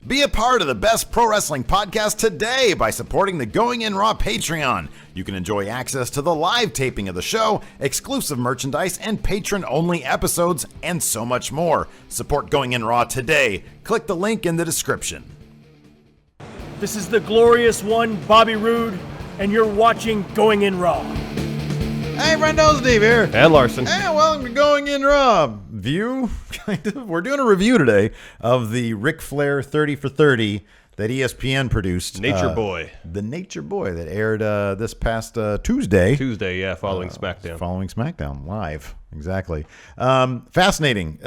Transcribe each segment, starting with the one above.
Be a part of the best pro wrestling podcast today by supporting the Going In Raw Patreon. You can enjoy access to the live taping of the show, exclusive merchandise, and patron-only episodes, and so much more. Support Going In Raw today. Click the link in the description. This is the glorious one, Bobby Roode, and you're watching Going In Raw. Hey, friendo, Steve here. And Larson. Hey, welcome to Going In Raw. View, kind of. We're doing a review today of the Ric Flair 30 for 30 that ESPN produced. Nature Boy. The Nature Boy that aired this past Tuesday. Following SmackDown. Following SmackDown, live. Exactly. Fascinating.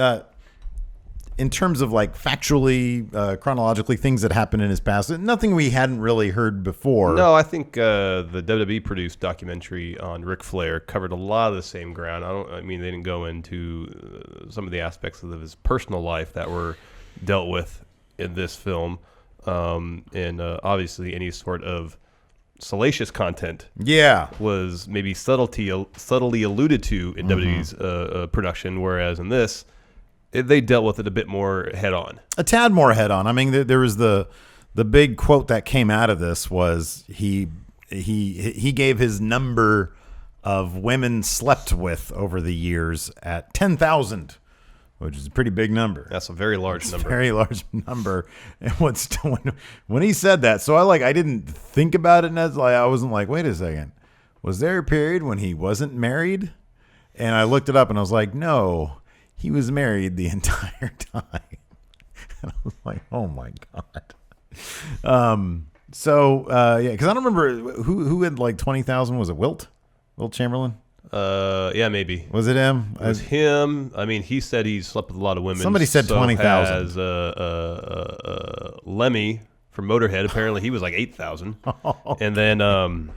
In terms of like factually, chronologically, things that happened in his past, nothing we hadn't really heard before. No, I think the WWE produced documentary on Ric Flair covered a lot of the same ground. I mean, they didn't go into some of the aspects of his personal life that were dealt with in this film, and obviously any sort of salacious content. Yeah, was maybe subtly alluded to in WWE's production, whereas in this, they dealt with it a bit more head on. A tad more head on. I mean, there was the big quote that came out of this was he gave his number of women slept with over the years at 10,000, which is a pretty big number. That's a very large number. Very large number. And when he said that, so I didn't think about it, and I wasn't like, wait a second, was there a period when he wasn't married? And I looked it up, and I was like, no. He was married the entire time. And I was like, oh my God. Yeah, because I don't remember who had like 20,000. Was it Wilt Chamberlain? Yeah, maybe. Was it him? It was him. I mean, he said he slept with a lot of women. Somebody said 20,000. As Lemmy from Motorhead, apparently he was like 8,000. And then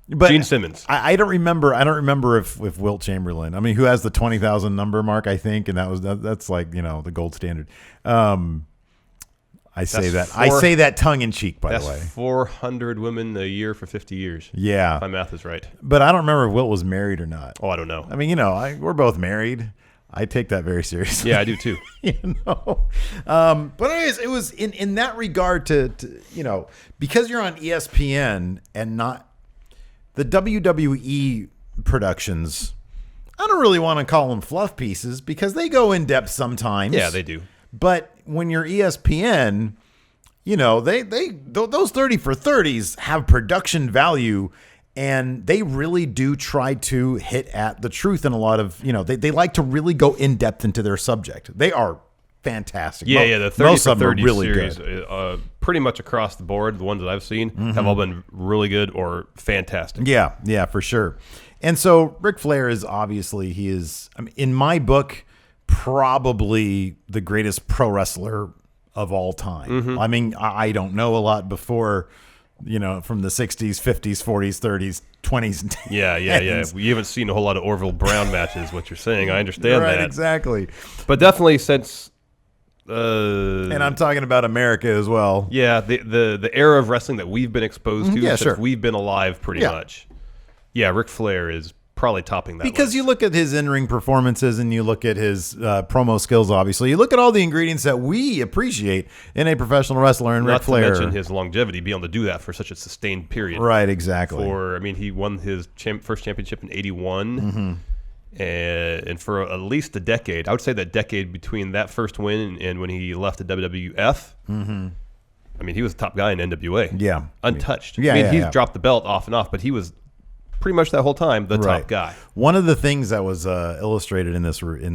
but Gene Simmons. I don't remember if Wilt Chamberlain. I mean, who has the 20,000 number mark? I think, and that's like the gold standard. I say that tongue in cheek. By the way, 400 women a year for 50 years. Yeah, if my math is right. But I don't remember if Wilt was married or not. Oh, I don't know. I mean, we're both married. I take that very seriously. Yeah, I do too. But anyways, it was in that regard to because you're on ESPN and not the WWE productions. I don't really want to call them fluff pieces because they go in depth sometimes. Yeah, they do. But when you're ESPN, those 30 for 30s have production value, and they really do try to hit at the truth in a lot of, they like to really go in depth into their subject. They are fantastic. Yeah, the 30 for 30 really series, pretty much across the board, the ones that I've seen have all been really good or fantastic. Yeah, for sure. And so Ric Flair is obviously, he is, in my book, probably the greatest pro wrestler of all time. I mean, I don't know a lot before, from the 60s, 50s, 40s, 30s, 20s, and 10s. Yeah. We haven't seen a whole lot of Orville Brown matches, what you're saying. I understand that. Right, exactly. But definitely since... and I'm talking about America as well. Yeah, the era of wrestling that we've been exposed to since we've been alive pretty much. Yeah, Ric Flair is probably topping that because list. You look at his in-ring performances and you look at his promo skills, obviously. You look at all the ingredients that we appreciate in a professional wrestler, and Ric Flair. Not to mention his longevity, being able to do that for such a sustained period. Right, exactly. He won his first championship in 81. And for at least a decade, I would say that decade between that first win and when he left the WWF, I mean, he was the top guy in NWA. Yeah. Untouched. Yeah, he's dropped the belt off and off, but he was pretty much that whole time the top guy. One of the things that was illustrated in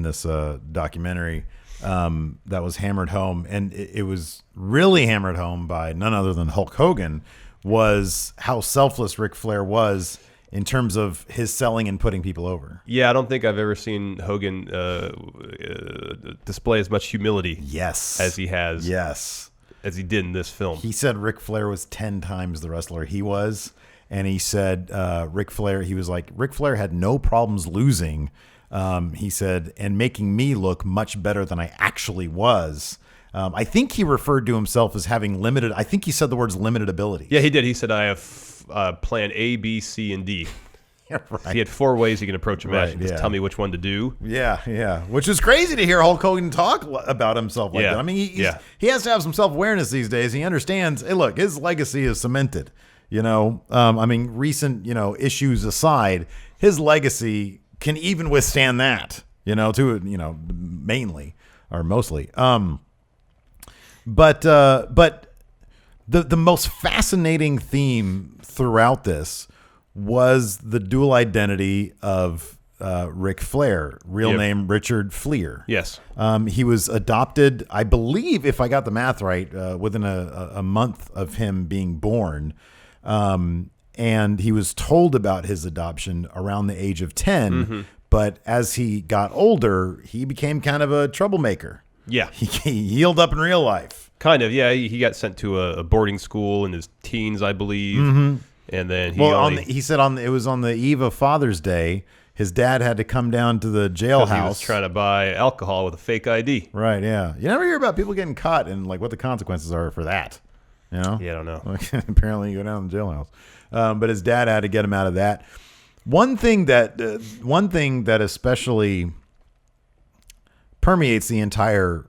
this documentary that was hammered home, and it was really hammered home by none other than Hulk Hogan, was how selfless Ric Flair was in terms of his selling and putting people over. Yeah, I don't think I've ever seen Hogan display as much humility as he has. Yes. As he did in this film. He said Ric Flair was 10 times the wrestler he was. And he said Ric Flair had no problems losing. He said, and making me look much better than I actually was. I think he referred to himself as having limited. I think he said the words limited ability. Yeah, he did. He said, I have plan A, B, C, and D. Right. He had 4 ways he can approach a match. Right, And just tell me which one to do. Yeah. Which is crazy to hear Hulk Hogan talk about himself like that. I mean, he has to have some self-awareness these days. He understands, hey, look, his legacy is cemented. I mean, recent, issues aside, his legacy can even withstand that, mainly or mostly. But the most fascinating theme throughout this was the dual identity of Ric Flair, real name Richard Fleer. Yes. He was adopted, I believe, if I got the math right, within a month of him being born. And he was told about his adoption around the age of 10. Mm-hmm. But as he got older, he became kind of a troublemaker. Yeah. He healed up in real life. Kind of, yeah. He got sent to a boarding school in his teens, I believe. Mm-hmm. And then he said it was on the eve of Father's Day. His dad had to come down to the jailhouse. He was trying to buy alcohol with a fake ID. Right, yeah. You never hear about people getting caught and like what the consequences are for that. Yeah, I don't know. Apparently you go down to the jailhouse. But his dad had to get him out of that. One thing that especially permeates the entire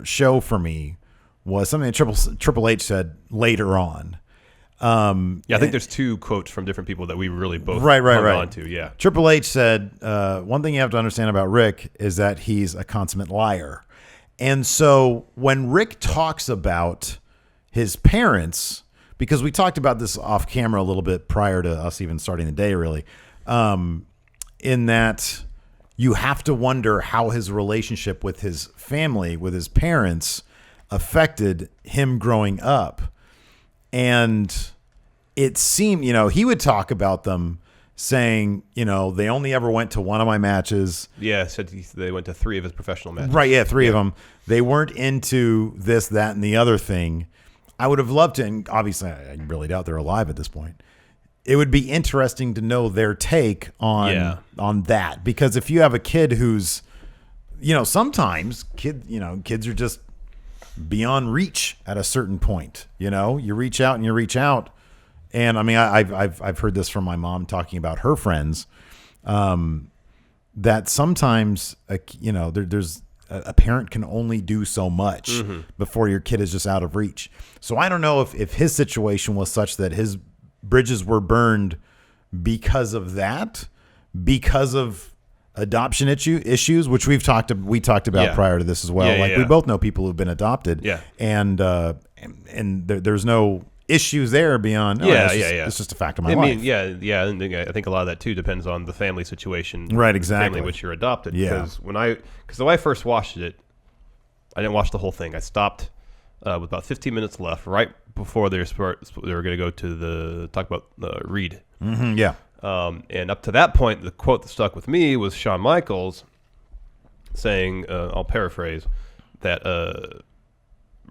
show for me was something that Triple H said later on. I think there's 2 quotes from different people that we really both hung on to. Yeah, Triple H said, one thing you have to understand about Rick is that he's a consummate liar. And so when Rick talks about his parents, because we talked about this off camera a little bit prior to us even starting the day, really, in that you have to wonder how his relationship with his family, with his parents, affected him growing up. And it seemed, he would talk about them saying, they only ever went to one of my matches. Yeah, said they went to 3 of his professional matches. Right, yeah, 3 of them. They weren't into this, that, and the other thing. I would have loved to, and obviously I really doubt they're alive at this point. It would be interesting to know their take on that, because if you have a kid who's, sometimes kids are just beyond reach at a certain point. You reach out and you reach out, and I mean I've heard this from my mom talking about her friends, that sometimes there's a parent can only do so much before your kid is just out of reach. So I don't know if his situation was such that his bridges were burned because of that, because of adoption issues, which we talked about prior to this as well. We both know people who've been adopted, and there's no issues there beyond. It's just a fact of my life. And I think a lot of that too depends on the family situation, right? Exactly, family in which you're adopted. Because when I first watched it, I didn't watch the whole thing. I stopped with about 15 minutes left, right before they were going to go to talk about Reed. Mm-hmm, and up to that point, the quote that stuck with me was Shawn Michaels saying, I'll paraphrase, that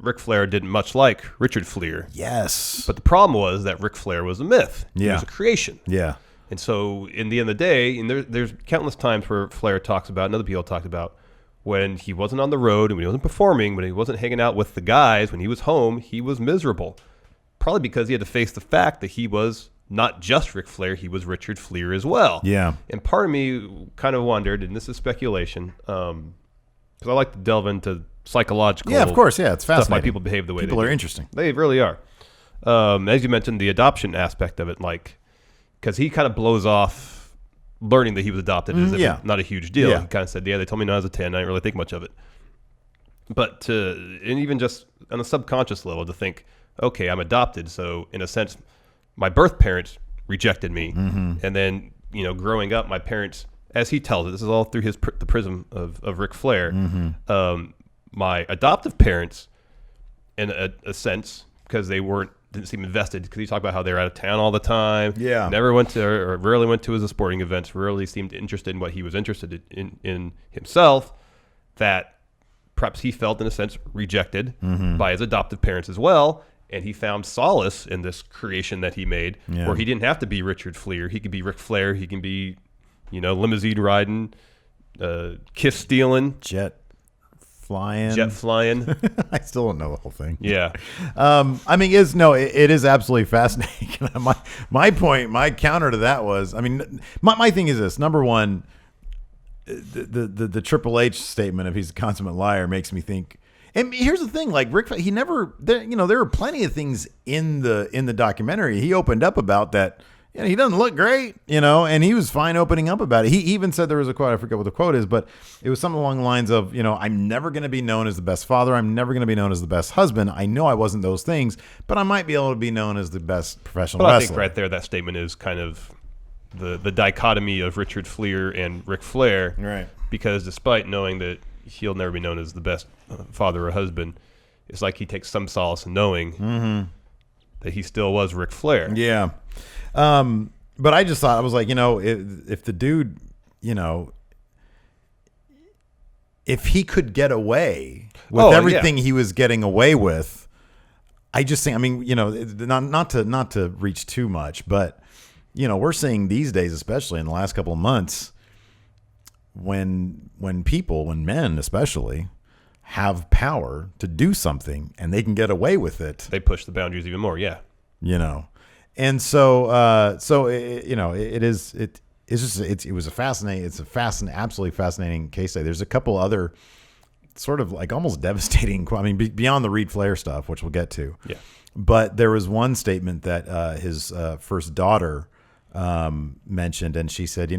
Ric Flair didn't much like Richard Fleer. Yes. But the problem was that Ric Flair was a myth. He was a creation. Yeah. And so in the end of the day, and there's countless times where Flair talks about, and other people talked about, when he wasn't on the road and when he wasn't performing, when he wasn't hanging out with the guys, when he was home, he was miserable. Probably because he had to face the fact that he was not just Ric Flair, he was Richard Fleer as well. Yeah. And part of me kind of wondered, and this is speculation, because I like to delve into psychological. Yeah, of course. Yeah, it's fascinating. Stuff why people behave the way people are interesting. They really are. As you mentioned, the adoption aspect of it, because he kind of blows off learning that he was adopted as if it's not a huge deal. He kind of said, they told me when I was a 10. I didn't really think much of it. But and even just on a subconscious level to think, okay, I'm adopted. So in a sense, my birth parents rejected me. Mm-hmm. And then, growing up, my parents, as he tells it, this is all through the prism of Ric Flair, my adoptive parents, in a sense, because they didn't seem invested, because he talked about how they were out of town all the time. Yeah. Never went to, or rarely went to his sporting events, rarely seemed interested in what he was interested in himself, that perhaps he felt, in a sense, rejected by his adoptive parents as well. And he found solace in this creation that he made, where he didn't have to be Richard Fleer. He could be Ric Flair. He can be, limousine riding, kiss stealing, jet flying. Jet flying. I still don't know the whole thing. Yeah. I mean, it is absolutely fascinating. my point, my counter to that was, I mean, my thing is this. Number one, the Triple H statement of he's a consummate liar makes me think. And here's the thing, like Rick, he never, there were plenty of things in the documentary he opened up about that. You know, he doesn't look great, and he was fine opening up about it. He even said there was a quote, I forget what the quote is, but it was something along the lines of, I'm never going to be known as the best father. I'm never going to be known as the best husband. I know I wasn't those things, but I might be able to be known as the best professional wrestler. I think right there, that statement is kind of the dichotomy of Richard Fliehr and Ric Flair. Right. Because despite knowing that he'll never be known as the best father or husband, it's like he takes some solace in knowing that he still was Ric Flair. Yeah. But I just thought, I was like, if the dude, if he could get away with everything he was getting away with, I just think, I mean, not to reach too much, but we're seeing these days, especially in the last couple of months, when men especially have power to do something and they can get away with it, they push the boundaries even more. Yeah. And so, it was a fascinating, absolutely fascinating case study. There's a couple other sort of like almost devastating, I mean, beyond the Reed Flair stuff, which we'll get to. Yeah. But there was one statement that his first daughter mentioned, and she said,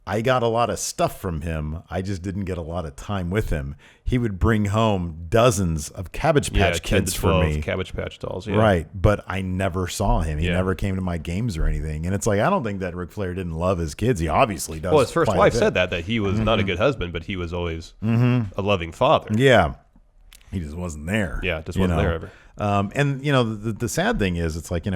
I got a lot of stuff from him. I just didn't get a lot of time with him. He would bring home dozens of Cabbage Patch Kids for me. Cabbage Patch dolls, yeah. Right, but I never saw him. He never came to my games or anything. And it's like, I don't think that Ric Flair didn't love his kids. He obviously does. Well, his first wife said that he was not a good husband, but he was always a loving father. Yeah. He just wasn't there. Yeah, just wasn't there ever. And, the sad thing is, it's like,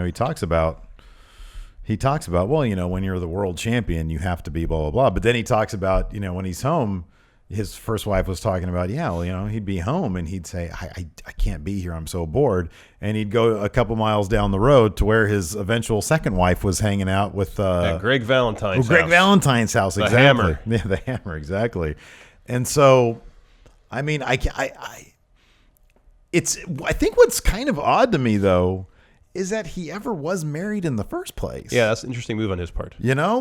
he talks about, well, when you're the world champion, you have to be blah, blah, blah. But then he talks about, when he's home, his first wife was talking about, he'd be home and he'd say, I can't be here. I'm so bored. And he'd go a couple miles down the road to where his eventual second wife was hanging out with at Greg Valentine's house. Greg Valentine's house, exactly. The Hammer. Yeah, the Hammer, exactly. And so, I mean, I think what's kind of odd to me, though, is that he ever was married in the first place. Yeah, that's an interesting move on his part.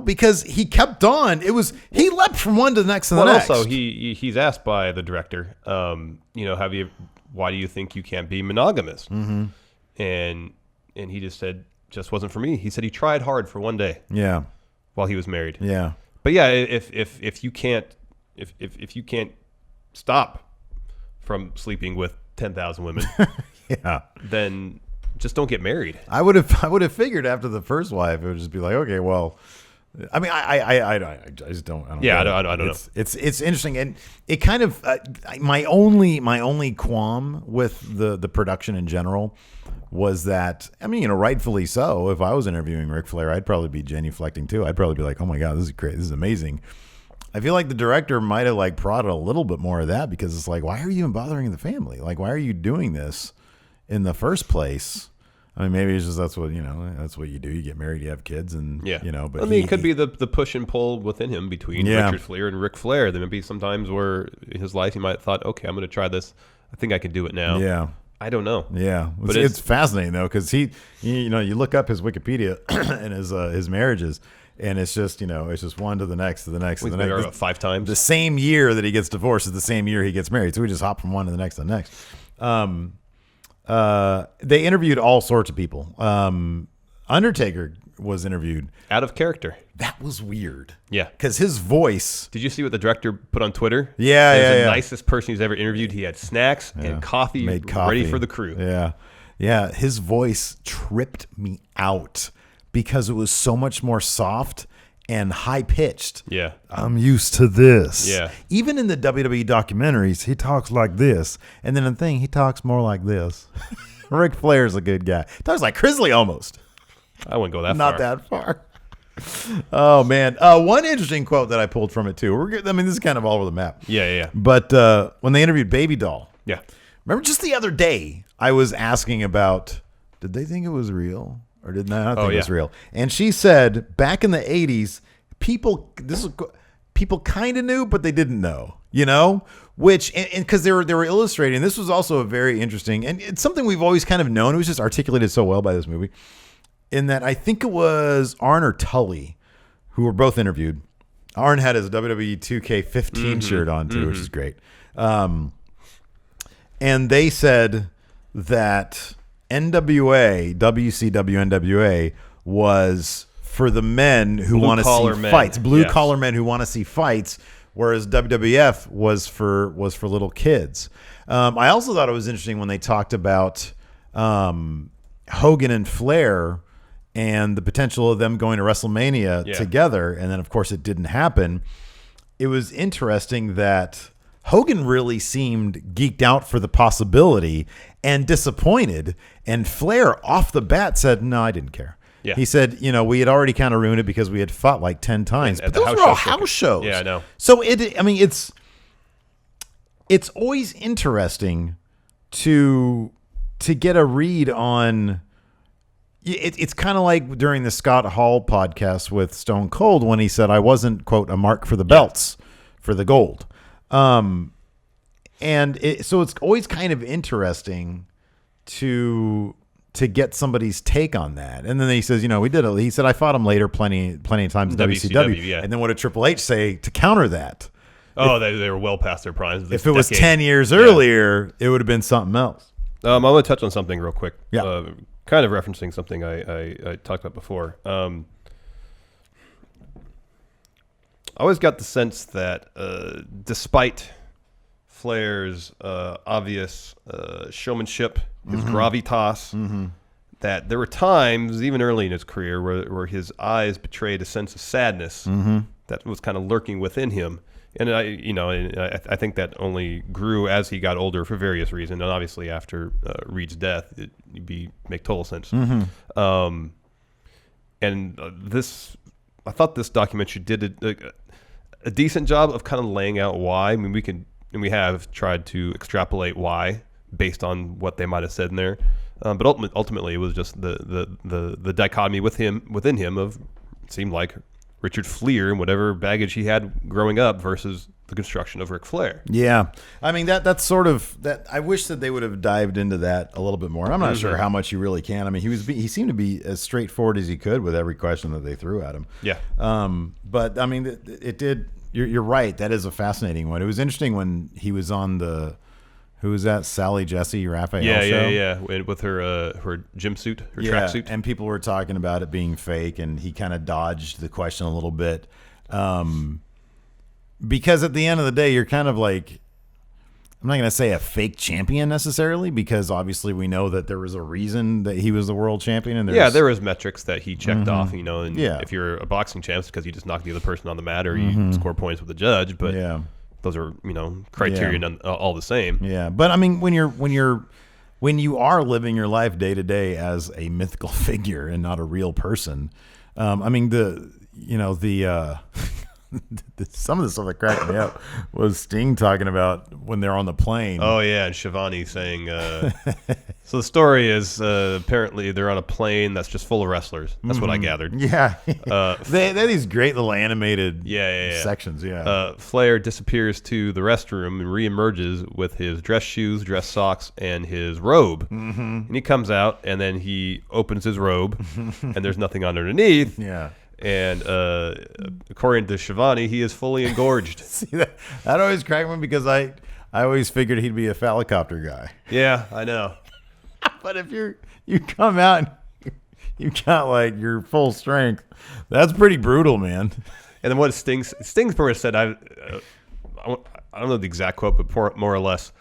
Because he kept on. He leapt from one to the next to the next. Also, he's asked by the director, why do you think you can't be monogamous? Mm-hmm. And he just said, just wasn't for me. He said he tried hard for one day. Yeah. While he was married. Yeah. But yeah, if you can't stop from sleeping with 10,000 women, yeah, then just don't get married. I would have figured after the first wife, it would just be like, okay, well, I mean, I just don't. I don't know. It's interesting, and it kind of my only qualm with the production in general was that, I mean, rightfully so. If I was interviewing Ric Flair, I'd probably be genuflecting too. I'd probably be like, oh my god, this is great, this is amazing. I feel like the director might have like prodded a little bit more of that, because it's like, why are you even bothering the family? Like, why are you doing this in the first place? I mean, maybe it's just that's what you do. You get married, you have kids, and But I mean, it could be the push and pull within him between Richard Flair and Ric Flair. There may be some times where in his life he might have thought, okay, I'm going to try this. I think I can do it now. Yeah, I don't know. Yeah, but it's fascinating though, because you look up his Wikipedia and his marriages, and it's just it's just one to the next to the next to the next. About 5 times. The same year that he gets divorced is the same year he gets married. So we just hop from one to the next to the next. They interviewed all sorts of people. Undertaker was interviewed. Out of character. That was weird. Yeah. Because his voice. Did you see what the director put on Twitter? Yeah, He was the nicest person he's ever interviewed. He had snacks and coffee ready for the crew. Yeah. Yeah. His voice tripped me out because it was so much more soft and high pitched. Yeah. I'm used to this. Yeah. Even in the WWE documentaries, he talks like this. And then the thing, he talks more like this. Ric Flair's a good guy. Talks like Crisley almost. I wouldn't go that far. Not that far. Oh, man. One interesting quote that I pulled from it, too. This is kind of all over the map. Yeah. But when they interviewed Baby Doll. Yeah. Remember just the other day, I was asking about, did they think it was real? Or did not think it was real? And she said, back in the 80s, people kind of knew, but they didn't know. Which, and because they were illustrating, this was also a very interesting, and it's something we've always kind of known. It was just articulated so well by this movie, in that I think it was Arn or Tully who were both interviewed. Arn had his WWE 2K15 shirt on too, which is great. And they said that NWA, WCW NWA, was for the men who want to see fights, blue collar men who want to see fights. Whereas WWF was for little kids. I also thought it was interesting when they talked about Hogan and Flair and the potential of them going to WrestleMania together. And then, of course, it didn't happen. It was interesting that Hogan really seemed geeked out for the possibility and disappointed. And Flair, off the bat, said, no, I didn't care. Yeah. He said, we had already kind of ruined it because we had fought like 10 times. But those were all house shows. Yeah, I know. So, it's always interesting to get a read on... It's kind of like during the Scott Hall podcast with Stone Cold when he said, I wasn't, quote, a mark for the belts, for the gold. So it's always kind of interesting to get somebody's take on that. And then he says, we did it. He said, I fought him later plenty of times in WCW. Yeah. And then what did Triple H say to counter that? Oh, they were well past their primes. If it was 10 years earlier, it would have been something else. I'm going to touch on something real quick. Yeah. Kind of referencing something I talked about before. I always got the sense that despite Flair's obvious showmanship, his gravitas, that there were times, even early in his career, where his eyes betrayed a sense of sadness that was kind of lurking within him. And I think that only grew as he got older for various reasons, and obviously after Reed's death, it make total sense. I thought this documentary did a decent job of kind of laying out why. I mean, we have tried to extrapolate why based on what they might have said in there, but ultimately it was just the dichotomy within him of, it seemed like, Richard Fliehr and whatever baggage he had growing up versus the construction of Ric Flair. Yeah. I mean, that's sort of that. I wish that they would have dived into that a little bit more. I'm not sure how much you really can. I mean, he seemed to be as straightforward as he could with every question that they threw at him. Yeah. But I mean, it did. You're right. That is a fascinating one. It was interesting when he was on who was that? Sally Jesse Raphael show? Yeah. With her gym suit, her tracksuit. And people were talking about it being fake, and he kind of dodged the question a little bit. Because at the end of the day, you're kind of like, I'm not going to say a fake champion necessarily, because obviously we know that there was a reason that he was the world champion. And there was metrics that he checked off, and if you're a boxing champ, it's because you just knocked the other person on the mat or you score points with the judge. But those are, criteria all the same. Yeah. But I mean, when you are living your life day to day as a mythical figure and not a real person, I mean, some of the stuff that cracked me up was Sting talking about when they're on the plane. Oh, yeah. And Shivani saying, so the story is apparently they're on a plane that's just full of wrestlers. That's what I gathered. Yeah. They have these great little animated sections. Yeah. Flair disappears to the restroom and reemerges with his dress shoes, dress socks, and his robe. And he comes out, and then he opens his robe, and there's nothing underneath. Yeah. And according to Shivani, he is fully engorged. See, that always cracked me because I always figured he'd be a phallicopter guy. Yeah, I know. But if you come out and you got like your full strength, that's pretty brutal, man. And then what Sting's pretty much said, I don't know the exact quote, but more or less,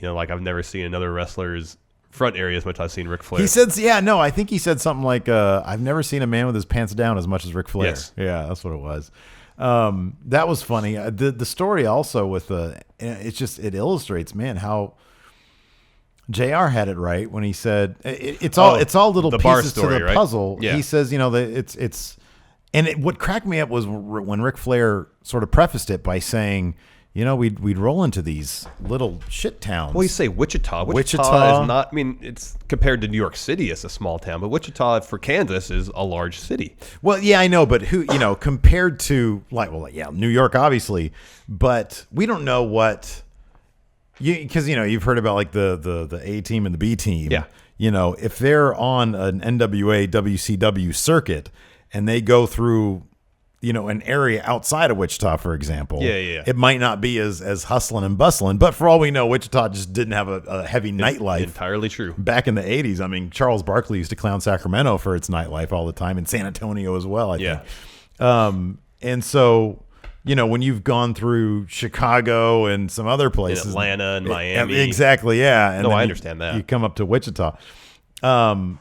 like I've never seen another wrestler's front area as much as I've seen Ric Flair. He said, I think he said something like, I've never seen a man with his pants down as much as Ric Flair. Yes. Yeah, that's what it was. That was funny. The story also with it illustrates, man, how JR had it right when he said it's all little pieces story, to the puzzle. Yeah. He says, what cracked me up was when Ric Flair sort of prefaced it by saying, we'd roll into these little shit towns. Well, you say Wichita. Wichita is not, it's compared to New York City, it's a small town, but Wichita for Kansas is a large city. Well, yeah, I know, but compared to New York, obviously, but we don't know what Because you've heard about like the A team and the B team. Yeah. If they're on an NWA WCW circuit and they go through an area outside of Wichita, for example, it might not be as hustling and bustling. But for all we know, Wichita just didn't have a heavy nightlife. Entirely true. Back in the 80s, I mean, Charles Barkley used to clown Sacramento for its nightlife all the time, and San Antonio as well, I think. And so, when you've gone through Chicago and some other places. In Atlanta and Miami. Exactly, yeah. And I understand that. You come up to Wichita. And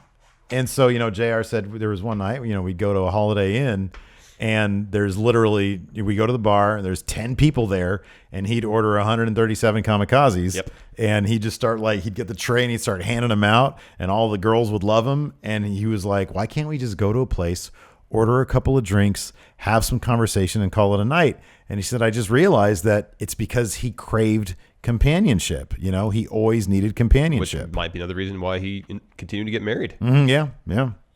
so, JR said there was one night, we'd go to a Holiday Inn, and there's literally, we go to the bar, and there's 10 people there, and he'd order 137 kamikazes. Yep. And he'd just start he'd get the tray and he'd start handing them out, and all the girls would love him. And he was like, why can't we just go to a place, order a couple of drinks, have some conversation, and call it a night? And he said, I just realized that it's because he craved companionship. He always needed companionship. Which might be another reason why he continued to get married. Yeah.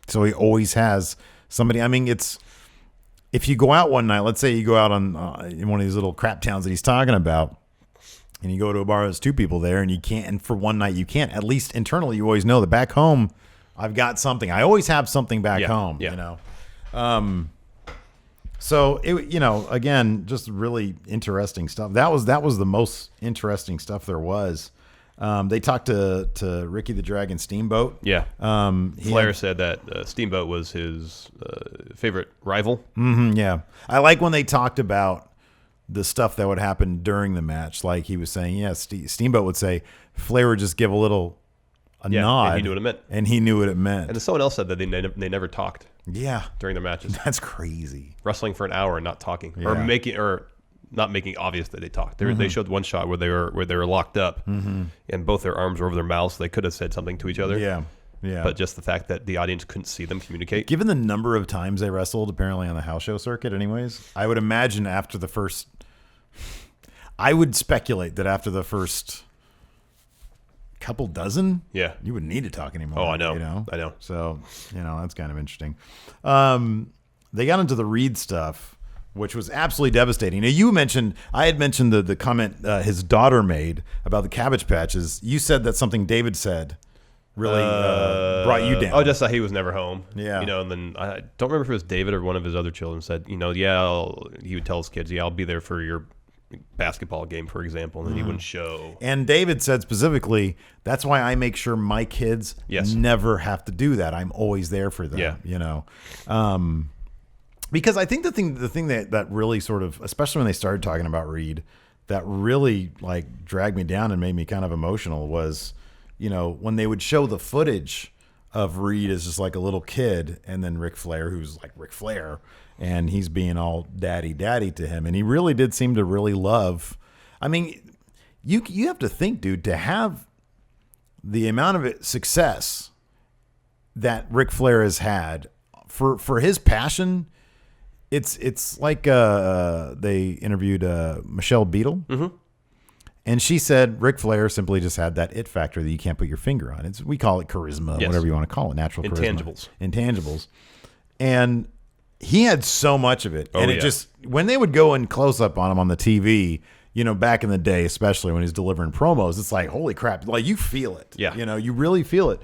So he always has somebody. I mean, if you go out one night, let's say you go out on in one of these little crap towns that he's talking about, and you go to a bar, there's two people there, and you can't, and for one night you can't, at least internally you always know that back home I've got something. I always have something back home, So it, again, just really interesting stuff. That was the most interesting stuff there was. They talked to Ricky the Dragon Steamboat. Yeah. Flair said that Steamboat was his favorite rival. Yeah. I like when they talked about the stuff that would happen during the match. Like he was saying, Steamboat would say, Flair would just give a nod. And he knew what it meant. And he knew what it meant. And then someone else said that they never talked. Yeah. During their matches. That's crazy. Wrestling for an hour and not talking. Yeah. Or not making obvious that they talked. They showed one shot where they were locked up, and both their arms were over their mouths. So they could have said something to each other. Yeah. But just the fact that the audience couldn't see them communicate. Given the number of times they wrestled, apparently on the house show circuit, anyways, I would imagine after the first. I would speculate that after the first couple dozen, you wouldn't need to talk anymore. Oh, I know. I know. So that's kind of interesting. They got into the Reed stuff, which was absolutely devastating. Now, I had mentioned the comment his daughter made about the Cabbage Patches. You said that something David said really brought you down. Oh, just that he was never home. Yeah. And then I don't remember if it was David or one of his other children said, he would tell his kids, I'll be there for your basketball game, for example, and then he wouldn't show. And David said specifically, that's why I make sure my kids never have to do that. I'm always there for them. Because I think the thing that really sort of, especially when they started talking about Reed, that really dragged me down and made me kind of emotional was, when they would show the footage of Reed as just like a little kid, and then Ric Flair, who's like Ric Flair, and he's being all daddy to him, and he really did seem to really love. I mean, you have to think, dude, to have the amount of success that Ric Flair has had for his passion. It's like they interviewed Michelle Beadle, and she said Ric Flair simply just had that it factor that you can't put your finger on. We call it charisma, whatever you want to call it, natural charisma. Intangibles. And he had so much of it. And just, when they would go in close up on him on the TV, back in the day, especially when he's delivering promos, it's like, holy crap, you feel it. Yeah. You really feel it.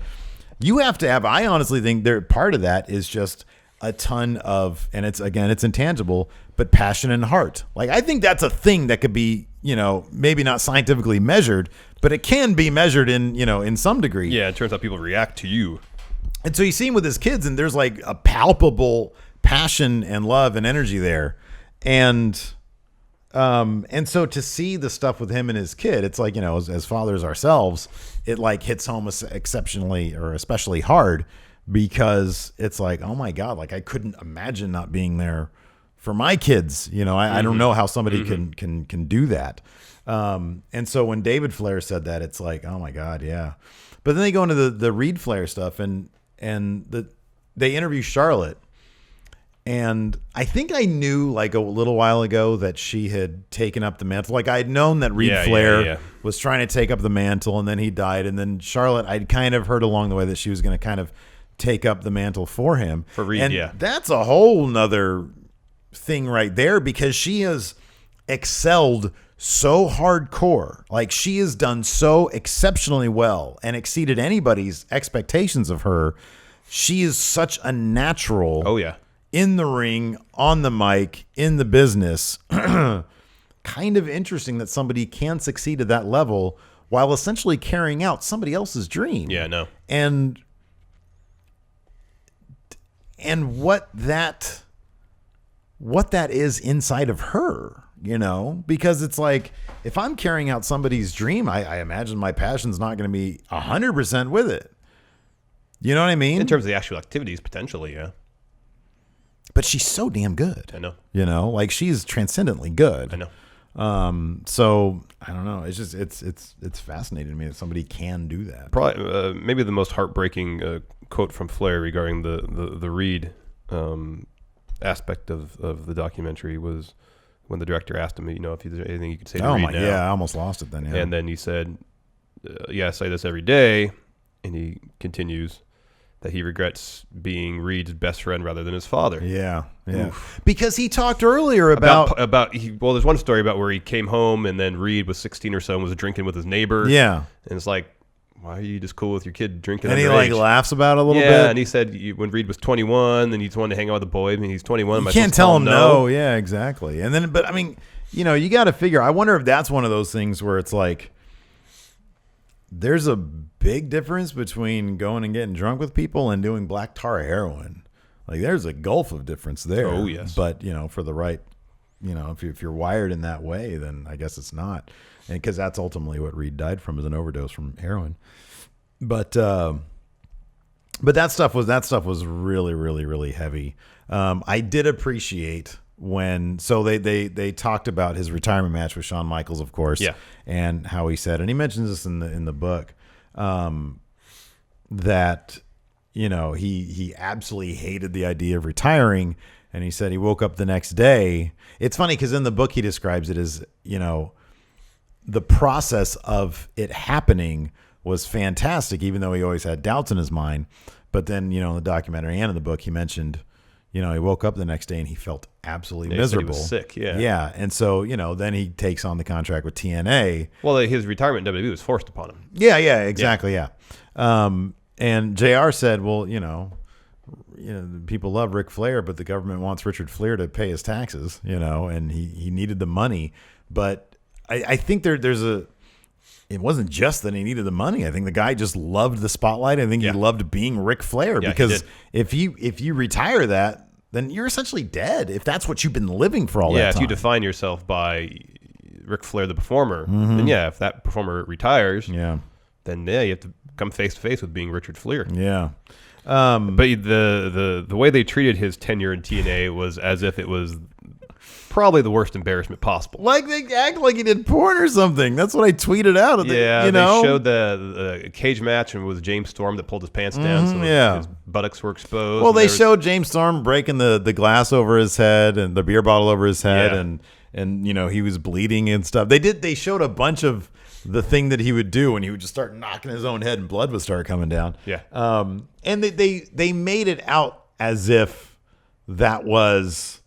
You have to have, I honestly think part of that is just a ton of, and it's intangible, but passion and heart. I think that's a thing that could be, maybe not scientifically measured, but it can be measured in some degree. Yeah, it turns out people react to you. And so you see him with his kids, and there's a palpable passion and love and energy there. And so to see the stuff with him and his kid, it's as fathers ourselves, it hits home exceptionally or especially hard, because it's oh my God, I couldn't imagine not being there for my kids. I don't know how somebody can do that. And so when David Flair said that, it's oh my God, yeah. But then they go into the Reed Flair stuff, and they interview Charlotte. And I think I knew a little while ago that she had taken up the mantle. I had known that Reed Flair was trying to take up the mantle, and then he died. And then Charlotte, I'd kind of heard along the way that she was going to kind of take up the mantle for him. For Reed, and that's a whole nother thing right there, because she has excelled so hardcore. Like, she has done so exceptionally well and exceeded anybody's expectations of her. She is such a natural. Oh, yeah. In the ring, on the mic, in the business. Kind of interesting that somebody can succeed at that level while essentially carrying out somebody else's dream. Yeah, no. And what that is inside of her, you know, because it's like, if I'm carrying out somebody's dream, I imagine my passion's not going to be 100% with it. You know what I mean? In terms of the actual activities, potentially, yeah. But she's so damn good. I know. You know, like, she's transcendently good. I know. So I don't know. It's just, it's fascinating to me that somebody can do that. Probably, maybe the most heartbreaking quote from Flair regarding the Reed aspect of the documentary was when the director asked him, you know, if there's anything you could say to Reed now. Yeah, I almost lost it then. Yeah. And then he said, "Yeah, I say this every day," and he continues that he regrets being Reed's best friend rather than his father. Yeah. Oof. Because he talked earlier about there's one story about where he came home and then Reed was 16 or so and was drinking with his neighbor. Yeah. And it's like, why are you just cool with your kid drinking? And he underage? like laughs about it a little bit. Yeah, and he said when Reed was 21, then he just wanted to hang out with the boy. I mean, he's 21. You can't tell him no. Yeah, exactly. And then, but I mean, you know, you got to figure. I wonder if that's one of those things where it's like, there's a big difference between going and getting drunk with people and doing black tar heroin. Like, there's a gulf of difference there. Oh, yes. But, you know, for the right, you know, if you're wired in that way, then I guess it's not. And because that's ultimately what Reed died from, is an overdose from heroin. But that stuff was really, really, really heavy. I did appreciate when, so they talked about his retirement match with Shawn Michaels, of course, yeah, and how he said, and he mentions this in the book, that, you know, he absolutely hated the idea of retiring, and he said he woke up the next day. It's funny because in the book he describes it as, you know, the process of it happening was fantastic, even though he always had doubts in his mind. But then, you know, in the documentary and in the book, he mentioned, you know, he woke up the next day and he felt absolutely miserable. He was sick, yeah. Yeah. And so, you know, then he takes on the contract with TNA. Well, his retirement in WWE was forced upon him. Yeah, exactly, yeah. And JR said, well, you know, people love Ric Flair, but the government wants Richard Flair to pay his taxes, you know, and he needed the money. But I think it wasn't just that he needed the money. I think the guy just loved the spotlight. I think he loved being Ric Flair, because if you retire that, then you're essentially dead. If that's what you've been living for all that time. Yeah, if you define yourself by Ric Flair, the performer, then if that performer retires, then you have to come face to face with being Richard Flair. Yeah. But the way they treated his tenure in TNA was as if it was probably the worst embarrassment possible. Like, they act like he did porn or something. That's what I tweeted out. Yeah, they showed the cage match, and it was James Storm that pulled his pants down, so his buttocks were exposed. Well, they showed James Storm breaking the glass over his head and the beer bottle over his head, and you know, he was bleeding and stuff. They showed a bunch of the thing that he would do, and he would just start knocking his own head, and blood would start coming down. Yeah. And they made it out as if that was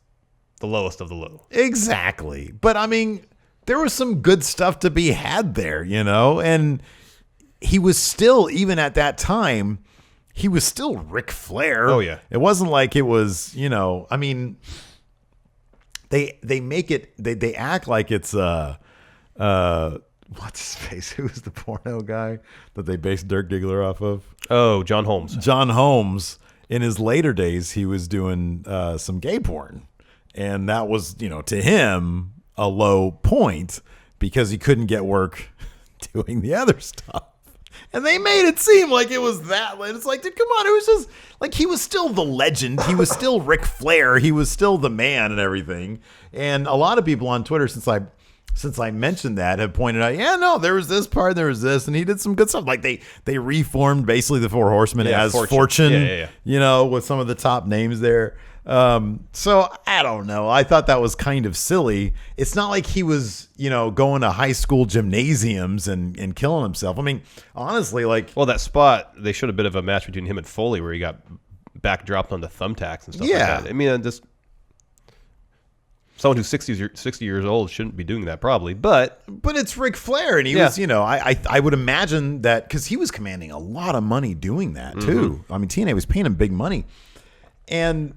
the lowest of the low. Exactly. But I mean, there was some good stuff to be had there, you know, and he was still, even at that time, he was still Ric Flair. Oh, yeah. It wasn't like it was, you know, I mean, they make it, they act like it's, what's his face? Who was the porno guy that they based Dirk Diggler off of? Oh, John Holmes. John Holmes. In his later days, he was doing some gay porn. And that was, you know, to him, a low point because he couldn't get work doing the other stuff. And they made it seem like it was that. It's like, dude, come on. It was just like, he was still the legend. He was still Ric Flair. He was still the man and everything. And a lot of people on Twitter, since I mentioned that, have pointed out, yeah, no, there was this part, there was this, and he did some good stuff. Like they reformed basically the Four Horsemen as Fortune, you know, with some of the top names there. So I don't know. I thought that was kind of silly. It's not like he was, you know, going to high school gymnasiums and killing himself. I mean, honestly, like, well, that spot, they showed a bit of a match between him and Foley where he got back dropped on the thumbtacks and stuff like that. I mean, someone who's 60 years old shouldn't be doing that probably, but it's Ric Flair, and he was, I would imagine that because he was commanding a lot of money doing that too. I mean, TNA was paying him big money, and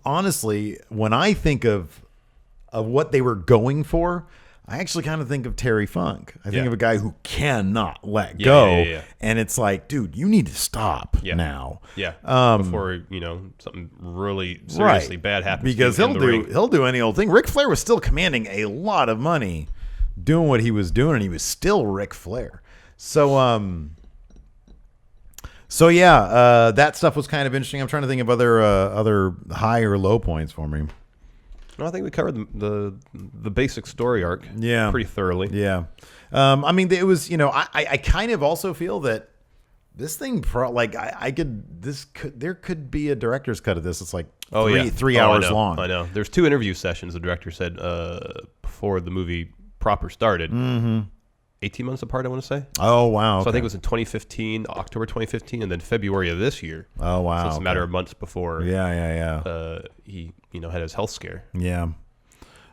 honestly, when I think of what they were going for, I actually kind of think of Terry Funk. I think of a guy who cannot let go, and it's like, dude, you need to stop now. Yeah, before something really seriously bad happens. Because he'll do any old thing. Ric Flair was still commanding a lot of money, doing what he was doing, and he was still Ric Flair. So that stuff was kind of interesting. I'm trying to think of other high or low points for me. I think we covered the basic story arc pretty thoroughly. Yeah. I mean, it was, I kind of also feel that this thing, there could be a director's cut of this. It's like three hours long. I know. There's 2 interview sessions, the director said, before the movie proper started. 18 months apart, I want to say. Oh, wow. So I think it was in 2015, October 2015, and then February of this year. Oh, wow. So it's a matter of months before he had his health scare. Yeah.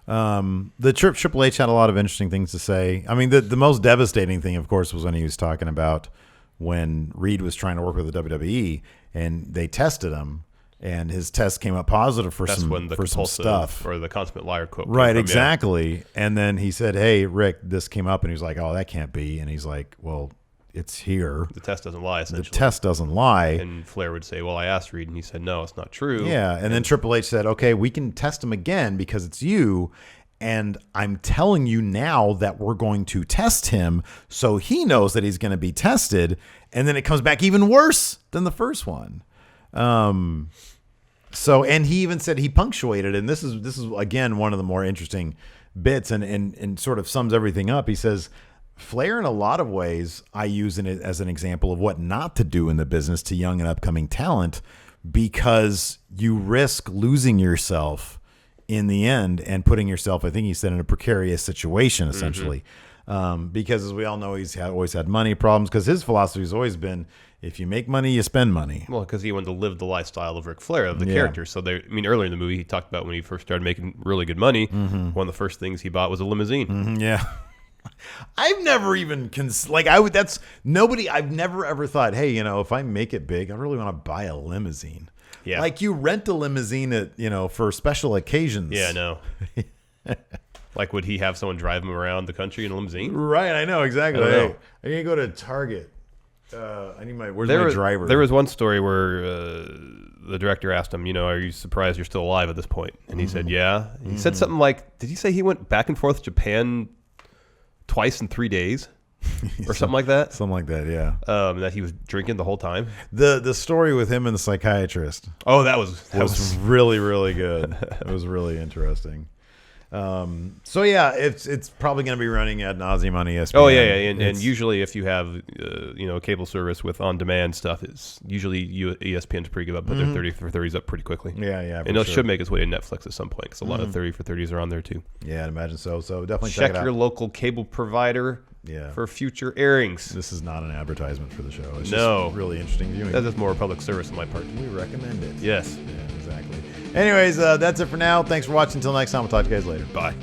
The Triple H had a lot of interesting things to say. I mean, the most devastating thing, of course, was when he was talking about when Reed was trying to work with the WWE, and they tested him, and his test came up positive for some stuff. Or the consummate liar quote. Right, exactly. Yeah. And then he said, hey, Rick, this came up. And he was like, oh, that can't be. And he's like, well, it's here. The test doesn't lie, essentially. The test doesn't lie. And Flair would say, well, I asked Reed. And he said, no, it's not true. Yeah. And then Triple H said, okay, we can test him again because it's you. And I'm telling you now that we're going to test him so he knows that he's going to be tested. And then it comes back even worse than the first one. So, and he even said he punctuated, and this is again one of the more interesting bits, and sort of sums everything up. He says, Flair, in a lot of ways, I use it as an example of what not to do in the business to young and upcoming talent, because you risk losing yourself in the end and putting yourself, I think he said, in a precarious situation, essentially. Because as we all know, he's always had money problems, because his philosophy has always been, if you make money, you spend money. Well, because he wanted to live the lifestyle of Ric Flair, of the character. So, earlier in the movie, he talked about when he first started making really good money, one of the first things he bought was a limousine. Yeah. I've never even I've never ever thought, hey, if I make it big, I really want to buy a limousine. Yeah. Like, you rent a limousine at, for special occasions. Yeah, no. Like, would he have someone drive him around the country in a limousine? Right, I know, exactly. Hey, I'm going to go to Target. Where's my driver? There was one story where the director asked him, are you surprised you're still alive at this point? And he said, yeah. He said something like, did he say he went back and forth to Japan twice in 3 days? Or something like that? Something like that, yeah. That he was drinking the whole time. The story with him and the psychiatrist. Oh, that was really, really good. It was really interesting. So yeah, it's probably going to be running ad nauseum on ESPN. Oh yeah, and usually if you have a cable service with on demand stuff, it's usually ESPN's pretty good about put their 30 for 30s up pretty quickly. Yeah, and it should make its way to Netflix at some point, because a lot of 30 for 30s are on there too. Yeah, I'd imagine so. So definitely check it out. your local cable provider. For future airings. This is not an advertisement for the show. It's just really interesting viewing. That's more public service on my part. We recommend it. Yes. Yeah, exactly. Anyways, that's it for now. Thanks for watching. Until next time, we'll talk to you guys later. Bye.